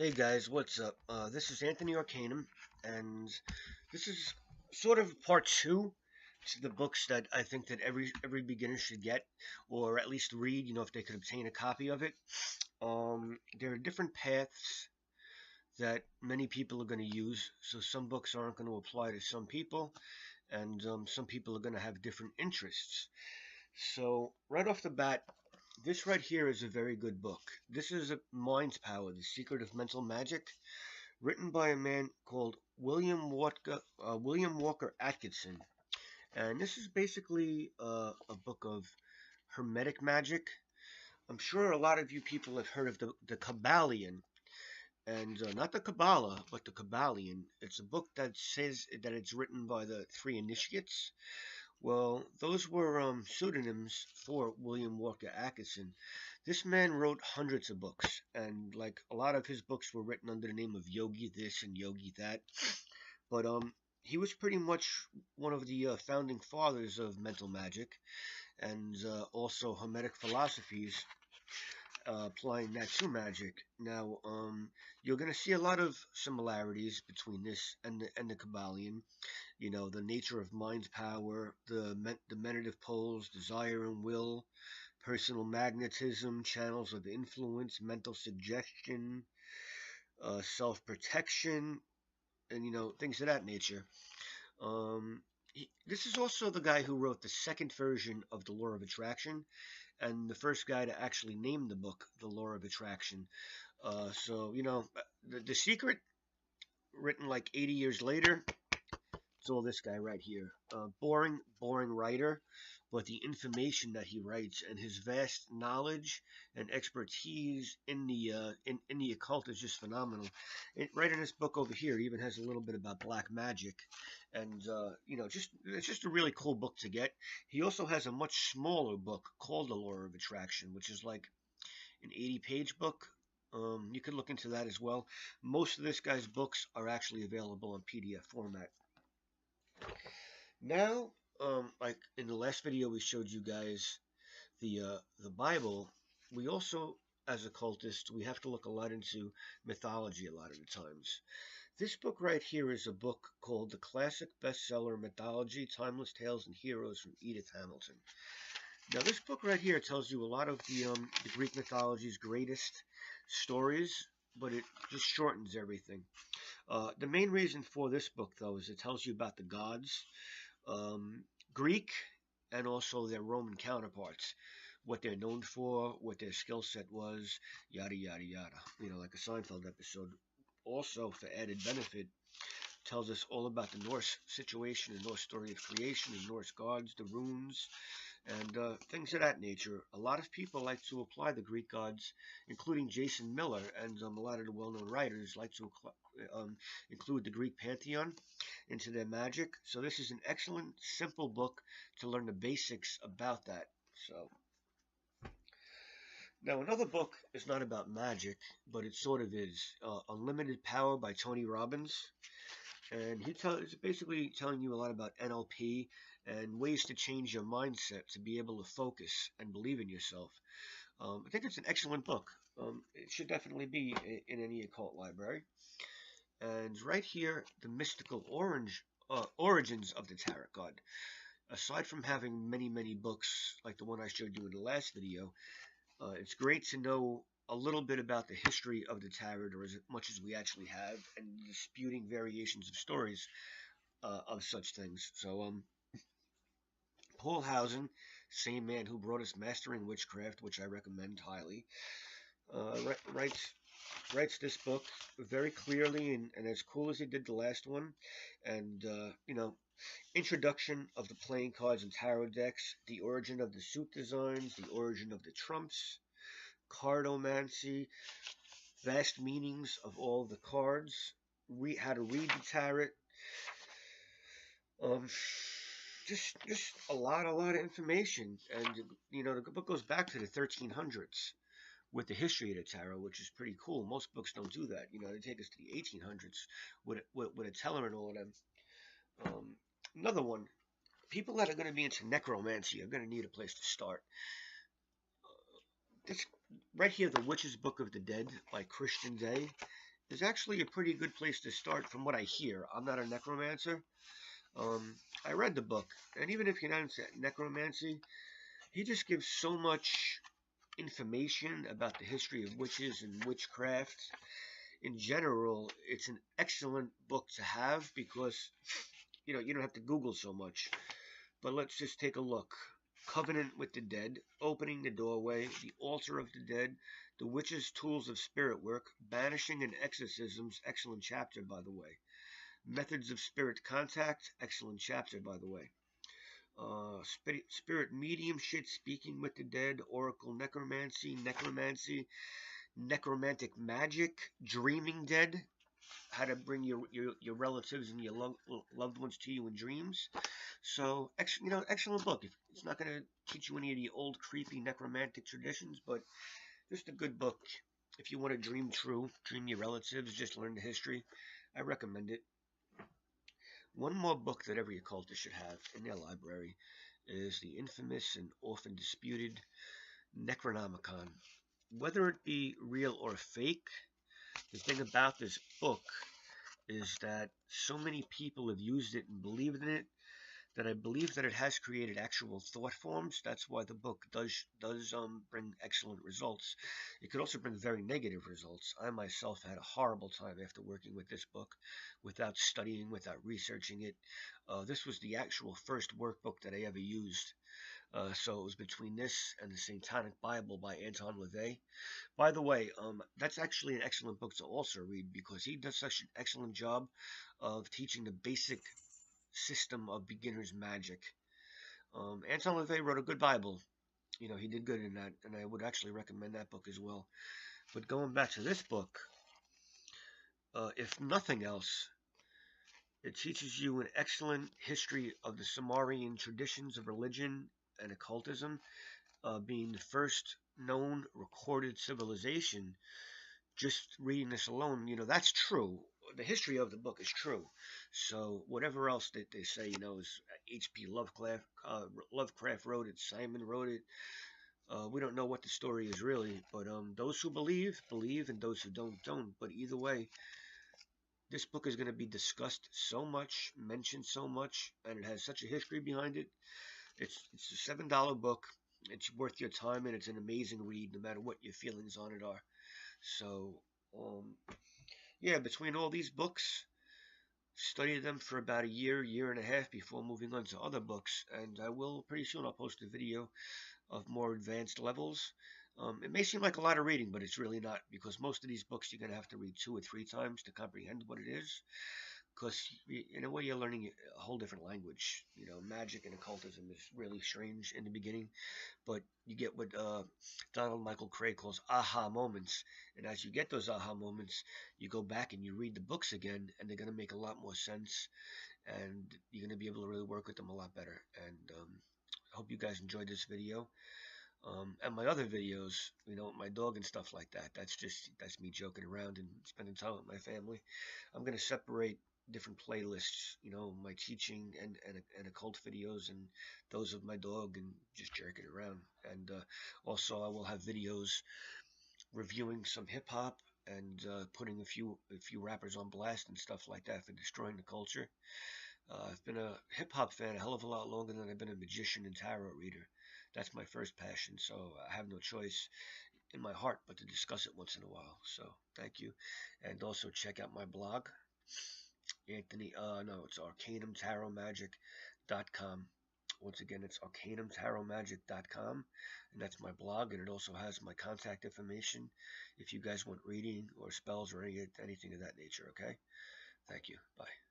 Hey guys, what's up? This is Anthony Arcanum, and this is sort of part two to the books that I think that every beginner should get, or at least read. If they could obtain a copy of it. There are different paths that many people are going to use, so some books aren't going to apply to some people, and some people are going to have different interests. So right off the bat, this right here is a very good book. This is a Mind's Power: The Secret of Mental Magic, written by a man called William Walker Atkinson. And this is basically a book of Hermetic magic. I'm sure a lot of you people have heard of the Kabbalion, and not the Kabbalah, but the Kabbalion. It's a book that says that it's written by the three initiates. Well, those were pseudonyms for William Walker Atkinson. This man wrote hundreds of books, and like a lot of his books were written under the name of Yogi this and Yogi that. But he was pretty much one of the founding fathers of mental magic and also Hermetic philosophies, applying that to magic. Now, you're going to see a lot of similarities between this and the Kabbalion. The nature of mind's power, the mentative poles, desire and will, personal magnetism, channels of influence, mental suggestion, self-protection, and things of that nature. This is also the guy who wrote the second version of the Law of Attraction, and the first guy to actually name the book the Law of Attraction. So the secret, written like 80 years later. It's all this guy right here. Boring writer, but the information that he writes and his vast knowledge and expertise in the occult is just phenomenal. Right in this book over here, it even has a little bit about black magic, and it's just a really cool book to get. He also has a much smaller book called The Law of Attraction, which is like an 80-page book. You could look into that as well. Most of this guy's books are actually available in PDF format. Now, like in the last video we showed you guys the Bible. We also, as occultists, we have to look a lot into mythology a lot of the times. This book right here is a book called The Classic Bestseller Mythology, Timeless Tales and Heroes from Edith Hamilton. Now, this book right here tells you a lot of the Greek mythology's greatest stories, but it just shortens everything. The main reason for this book, though, is it tells you about the gods, Greek, and also their Roman counterparts, what they're known for, what their skill set was, yada, yada, yada. Like a Seinfeld episode. Also, for added benefit, tells us all about the Norse situation, the Norse story of creation, the Norse gods, the runes, and things of that nature. A lot of people like to apply the Greek gods, including Jason Miller, and a lot of the well-known writers like to include the Greek pantheon into their magic. So this is an excellent, simple book to learn the basics about that. So now another book is not about magic, but it sort of is. Unlimited Power by Tony Robbins. And he's basically telling you a lot about NLP and ways to change your mindset to be able to focus and believe in yourself. I think it's an excellent book. It should definitely be in any occult library. And right here, the mystical origins of the tarot card. Aside from having many, many books like the one I showed you in the last video, it's great to know a little bit about the history of the tarot, or as much as we actually have, and disputing variations of stories of such things. So, Paul Hausen, same man who brought us Mastering Witchcraft, which I recommend highly, writes this book very clearly and as cool as he did the last one. And, introduction of the playing cards and tarot decks, the origin of the suit designs, the origin of the trumps, cardomancy, vast meanings of all the cards, how to read the tarot, just a lot of information. And the book goes back to the 1300s with the history of the tarot, which is pretty cool. Most books don't do that. They take us to the 1800s with a teller and all of them. Another one, people that are going to be into necromancy are going to need a place to start. This right here, The Witch's Book of the Dead by Christian Day, is actually a pretty good place to start from what I hear. I'm not a necromancer. I read the book, and even if you're not into necromancy, he just gives so much information about the history of witches and witchcraft. In general, it's an excellent book to have because you don't have to Google so much. But let's just take a look. Covenant with the Dead, Opening the Doorway, The Altar of the Dead, The Witch's Tools of Spirit Work, Banishing and Exorcisms, excellent chapter by the way. Methods of Spirit Contact, excellent chapter by the way. Spirit Mediumship, Speaking with the Dead, Oracle Necromancy, Necromantic Magic, Dreaming Dead, how to bring your relatives and your loved ones to you in dreams. So, excellent book. It's not going to teach you any of the old creepy necromantic traditions, but just a good book. If you want to dream true, dream your relatives, just learn the history, I recommend it. One more book that every occultist should have in their library is the infamous and often disputed Necronomicon. Whether it be real or fake, the thing about this book is that so many people have used it and believed in it that I believe that it has created actual thought forms. That's why the book does bring excellent results. It could also bring very negative results. I myself had a horrible time after working with this book, without studying, without researching it. This was the actual first workbook that I ever used. So it was between this and the Satanic Bible by Anton LaVey. By the way, that's actually an excellent book to also read because he does such an excellent job of teaching the basic system of beginner's magic. Anton LaVey wrote a good Bible. He did good in that, and I would actually recommend that book as well. But going back to this book, if nothing else, it teaches you an excellent history of the Sumerian traditions of religion and occultism, being the first known recorded civilization. Just reading this alone, that's true. The history of the book is true. So whatever else that they say, is H.P. Lovecraft wrote it, Simon wrote it. We don't know what the story is really, but those who believe, and those who don't. But either way, this book is going to be discussed so much, mentioned so much, and it has such a history behind it. It's a $7 book. It's worth your time, and it's an amazing read, no matter what your feelings on it are. So, yeah, between all these books, study them for about a year and a half before moving on to other books. And I will, pretty soon, I'll post a video of more advanced levels. It may seem like a lot of reading, but it's really not, because most of these books you're going to have to read 2 or 3 times to comprehend what it is. Because in a way you're learning a whole different language. Magic and occultism is really strange in the beginning, but you get what Donald Michael Craig calls aha moments. And as you get those aha moments, you go back and you read the books again, and they're going to make a lot more sense, and you're going to be able to really work with them a lot better. And I hope you guys enjoyed this video. And my other videos, my dog and stuff like that, that's me joking around and spending time with my family. I'm going to separate different playlists, my teaching and occult videos, and those of my dog and just jerking around. And also I will have videos reviewing some hip hop and putting a few rappers on blast and stuff like that for destroying the culture. I've been a hip hop fan a hell of a lot longer than I've been a magician and tarot reader. That's my first passion, so I have no choice in my heart but to discuss it once in a while. So thank you, and also check out my blog, it's arcanumtarotmagic.com. Once again, it's arcanumtarotmagic.com, and that's my blog, and it also has my contact information if you guys want reading or spells or anything of that nature. Okay, thank you. Bye.